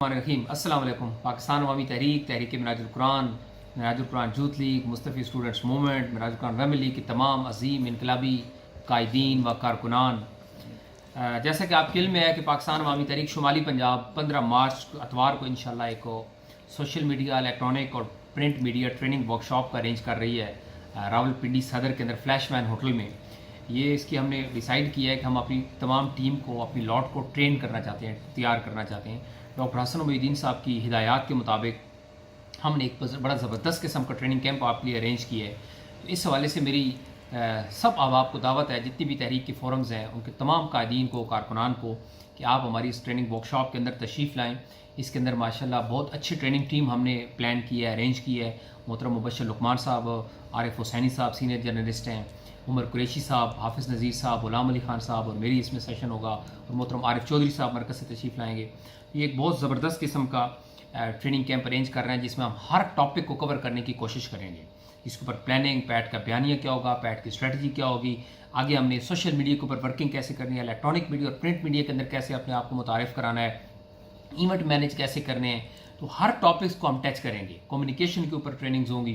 रहीम अस्सलाम वालेकुम। Pakistan Awami Tehreek, Tehreek Minhajul Quran youth league, Mustafavi students movement, Minhajul Quran family league के तमाम अजीम इनकलाबी कायदीन व कारकुनान, जैसा कि आपके इल्म में है कि पाकिस्तान अवामी तहरीक शुमाली पंजाब 15 मार्च अतवार को इंशाल्लाह एक सोशल मीडिया, इलेक्ट्रॉनिक और प्रिंट मीडिया ट्रेनिंग वर्कशॉप का अरेंज कर रही है रावलपिंडी सदर के अंदर फ्लैशमैन होटल में। ये इसकी हमने डिसाइड किया है कि हम अपनी तमाम टीम को, अपनी लॉट को ट्रेन करना चाहते हैं, तैयार करना चाहते हैं। डॉक्टर हसन उमैदीन साहब की हिदायत के मुताबिक हमने एक बड़ा ज़बरदस्त किस्म का ट्रेनिंग कैंप आपके लिए अरेंज किया है। तो इस हवाले से मेरी सब अहबाब को दावत है, जितनी भी तहरीक के फोरम्स हैं उनके तमाम कायदीन को, कारकुनान को, कि आप हमारी इस ट्रेनिंग वर्कशॉप के अंदर तशरीफ़ लाएँ। इसके अंदर माशाल्लाह बहुत अच्छी ट्रेनिंग टीम हमने प्लान की है, अरेंज की है। मोहतरम मुबशर लुकमान साहब, आरिफ हुसैनी साहब सीनियर जर्नलिस्ट हैं, उमर कुरैशी साहब, हाफिज़ नज़ीर साहब, गुलाम अली ख़ान साहब और मेरी इसमें सेशन होगा, और मोहतरम आरिफ चौधरी साहब मरकज़ से तशरीफ़ लाएंगे। ये एक बहुत ज़बरदस्त किस्म का ट्रेनिंग कैंप अरेंज कर रहे हैं, जिसमें हम हर टॉपिक को कवर करने की कोशिश करेंगे। इसके ऊपर प्लानिंग, पैट का बयानिया क्या होगा, पैट की स्ट्रेटजी क्या होगी, आगे हमने सोशल मीडिया के ऊपर वर्किंग कैसे करनी है, इलेक्ट्रॉनिक मीडिया और प्रिंट मीडिया के अंदर कैसे अपने आप को मुतारिफ़ कराना है, इवेंट मैनेज कैसे करने हैं। तो हर टॉपिक्स को हम टच करेंगे। कम्युनिकेशन के ऊपर ट्रेनिंग्स होंगी।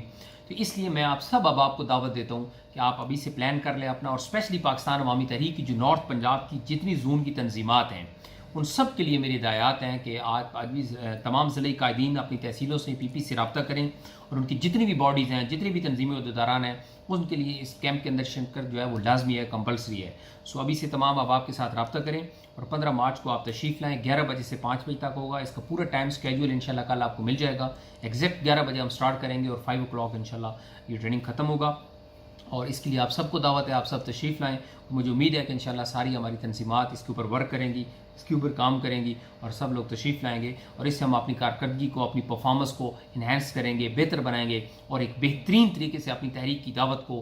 तो इसलिए मैं आप सब अब आपको दावत देता हूँ कि आप अभी से प्लान कर लें अपना, और स्पेशली पाकिस्तान अवामी तहरीक की जो नॉर्थ पंजाब की जितनी जोन की तंजीमात हैं उन सब के लिए मेरी हिदायत हैं कि आज भी तमाम ज़िले कायदीन अपनी तहसीलों से PP से रब्ता करें, और उनकी जितनी भी बॉडीज़ हैं, जितनी भी तंजीमी उहदेदारान हैं, उनके लिए इस कैंप के अंदर शिरकत जो है वो लाजमी है, कंपलसरी है। सो अभी से तमाम अहबाब के साथ रब्ता करें और 15 मार्च को आप तशरीफ़ लाएँ। 11 बजे से 5 बजे तक होगा। इसका पूरा टाइम स्केड्यूल इंशाल्लाह कल आपको मिल जाएगा। एग्जैक्ट 11 बजे हम स्टार्ट करेंगे और 5 o'clock इंशाल्लाह ये ट्रेनिंग ख़त्म होगा। और इसके लिए आप सबको दावत है, आप सब तशरीफ़ लाएँ। मुझे उम्मीद है कि इंशाल्लाह सारी हमारी तंजीमात इसके ऊपर वर्क करेंगी, इसके ऊपर काम करेंगी, और सब लोग तशरीफ़ लाएंगे, और इससे हम अपनी कारकर्दगी को, अपनी परफॉर्मेंस को इन्हेंस करेंगे, बेहतर बनाएंगे, और एक बेहतरीन तरीके से अपनी तहरीक की दावत को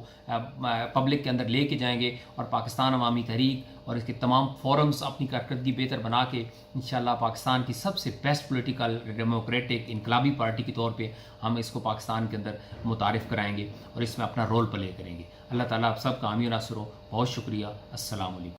पब्लिक के अंदर लेके जाएंगे। और पाकिस्तान अवामी तहरीक और इसके तमाम फोरम्स अपनी कारकर्दगी बेहतर बना के इंशाल्लाह पाकिस्तान की सबसे बेस्ट पॉलिटिकल डेमोक्रेटिक इनकलाबी पार्टी के तौर पे हम इसको पाकिस्तान के अंदर मुतारिफ़ कराएंगे और इसमें अपना रोल प्ले करेंगे। अल्लाह ताला आप सब का आमीन नासिर हो। बहुत शुक्रिया। अस्सलाम वालेकुम।